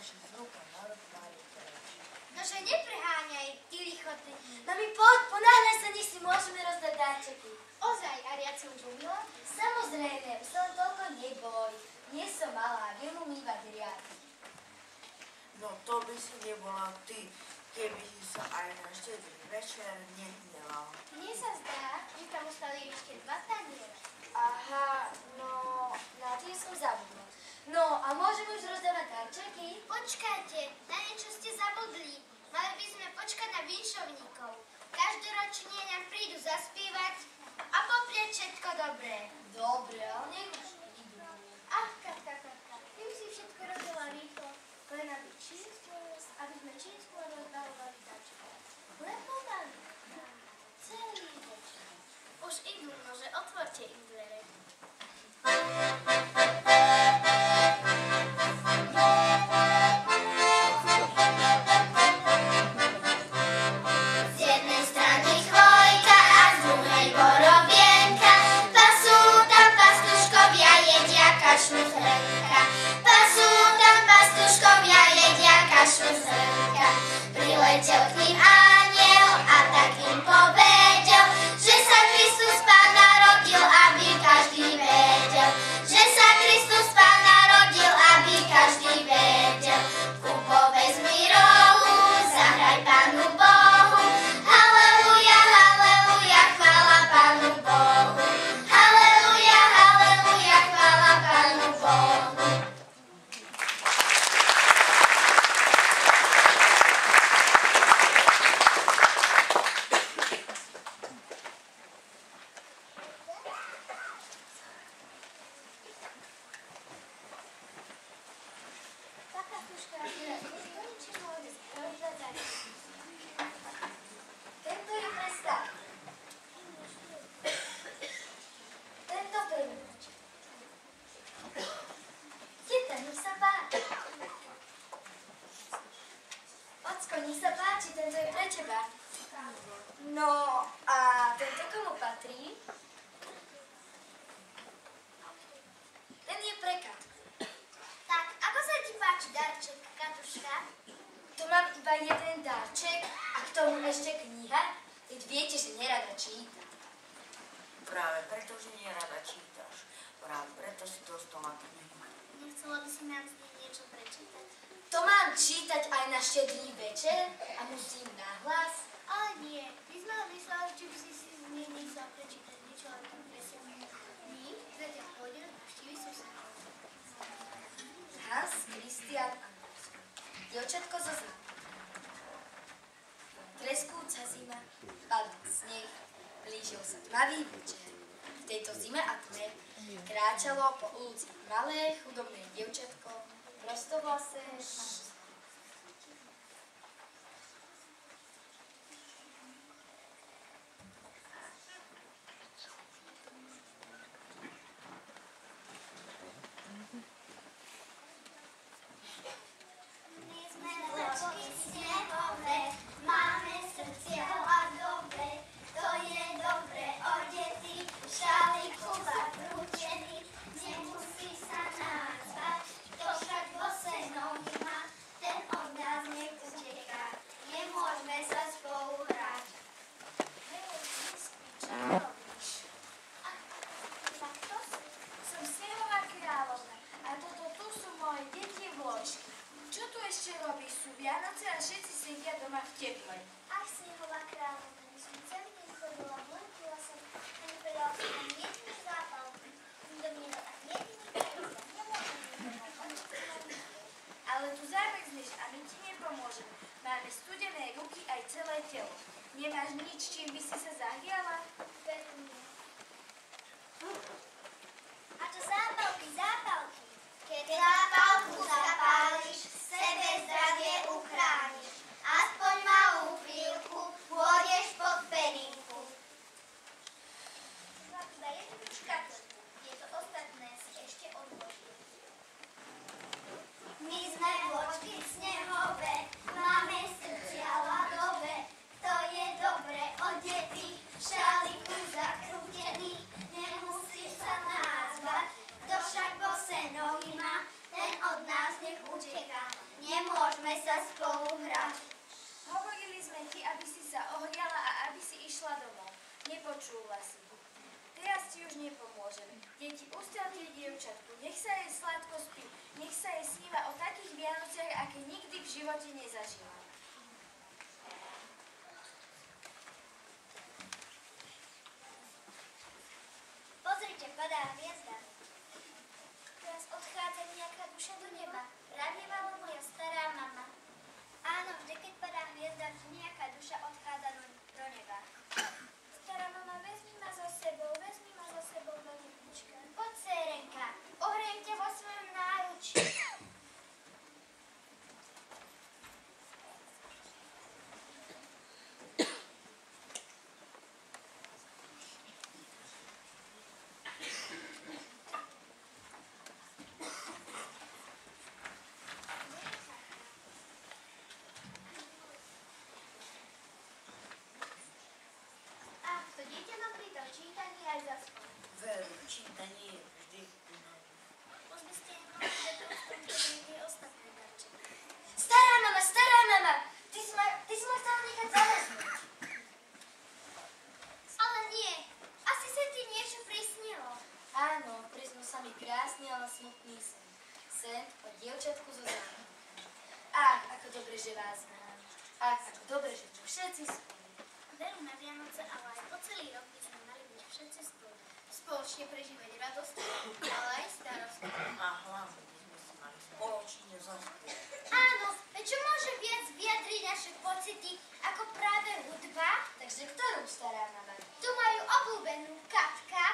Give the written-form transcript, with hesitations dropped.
naši z ruka na rok mári preč. Nože nepreháňaj, ty lichoty. No mi poď, ponáhľaj sa, nech si môžeme rozdať darčeky. Ozaj, Ariad si už umila? Samozrejme, už sa len toľko neboj. Nie som malá, viem umývať riadky. No to by si nebola ty, keby si sa aj na štedrý večer nehnevala. Mne sa zdá, že tam ostali ešte 2 taniere. Aha, no, na tie som zabudla. No, a môžeme už rozdávať darčeky? Počkajte, na niečo ste zabudli. Mali by sme počkať na vinšovníkov. Každoročne nám prídu zaspievať a poprieť všetko dobré. Dobre, ale nech už idú. Ach, Katka, ty už si všetko robila rýchlo. Len aby sme čím skôr rozdalovali darčeky. Len pomaly. Celý večer. Už idú, nože otvorte im dvere. Z jednej strany chvojka a z druhej borovienka, pasú tam pastuškovia, jedia kašľú z hrnka. Pasú tam pastuškovia, jedia kašľú z hrnka. Priletel k ním anjel a tak im povedel, že sa Kristus Pán narodil, aby každý vedel. Že sa Kristus Pán narodil, aby každý vedel. Kupo vezmi rohu, zahraj Pánu Bohu. Halleluja, halleluja, chvála Pánu Bohu. Halleluja, halleluja, chvála Pánu Bohu. Taká tuška, teraz konečne môže rozdať darčeky. Tento je pre starú. Tento pre mňa. Teta, nech sa páči. Ocko, nech sa páči, tento je pre teba. No, a tento komu patrí? Ten je pre Katku. Tak, ako sa ti páči darček, Katuška? Tu mám iba jeden darček a k tomu ešte kniha. Veď viete, že nerada čítam. Práve preto, že nerada čítaš. Práve preto si dostala knihu. Nechcela by si nám z nej niečo prečítať? To mám čítať aj na štedrý večer a musím nahlas. Ale nie, my sme len mysleli, či by si z nej nechcela prečítať niečo len tak veselé. My sme ťa pôjdeme navštíviť susedov. Hans Christian Andersen. Dievčatko zo západu. Treskúca zima, padal sneh, blížil sa tmavý večer. V tejto zime a tme kráčalo po ulici malé, chudobné dievčatko, prostovlasé a My sme vločky snehové, máme srdcia hladové, to je dobre odetý, v šaliku zakrútený, nemusí sa nás bať, to však bose nohy má, ten od nás nech uteká, nemôžeme sa spolu hrať. som snehová kráľovna a toto tu sú moje deti vločky. Čo tu ešte robíš? Sú Vianoce a všetci sedia doma v teple. Ach, snehová kráľovna, my som celý deň chodila, blentila som, nevedela som ani jednu zápalku. Nikto mi nedal ani jediný prejsť, Ale tu zamrzneš a my ti nepomôžeme. Máme studené ruky aj celé telo. Nemáš nič, čím by si sa zahriala? veru nie. A to zápalky, zápalky. Keď Zápalku zapáliš, sebe zdravie uchrániš, aspoň malú chvíľku pôjdeš pod perinku. mám iba jednu škatulku, tieto ostatné si ešte odložím. My sme vločky snehové, máme srdcia ľadové, to je dobre odetý, v šaliku zakrútený, nemusí sa nás bať, kto však bose nohy má, ten od nás nech uteká, spolu hrať. Hovorili sme ti, aby si sa ohriala a aby si išla domov. Nepočula si. Teraz ti už nepomôžem. Deti, ustelte dievčatku, nech sa jej sladko spí, nech sa jej sníva o takých Vianociach, aké nikdy v živote nezažila. Pozrite, padá hviezda. Teraz odchádza nejaká duša do neba. Pravievala moja stará mama. Áno, vždy keď padá hviezda, nejaká duša odchádza do neba. Stará mama, vezmi ma so sebou do nebička. Poď, sérenka, ohrejem ťa vo svojom náručí. Ach, to dieťa mám pri tom čítaní aj zaspalo. Veru, čítanie je vždy unavné. Už by ste im mohli dať rozprúčenie tie ostatné darčeky. Stará mama, ty si ma chcela nechať zaväznúť. Ale nie, asi sa ti niečo prisnilo. Áno, prisnul sa mi krásny, ale smutný sen. Sen o dievčatku zo zámku. Ach, ako dobre, že vás mám. Ach, ako dobre, že tu všetci spolu. Veru na Vianoce, ale aj po celý rok by sme mali byť všetci spolu. Spoločne prežívať radosť, ale aj starosť. A hlavne by sme si mali spoločne zaspievať. Áno, veď čo môže viac vyjadriť naše pocity ako práve hudba? Takže ktorú, stará mama? Tu majú obľúbenú Katka.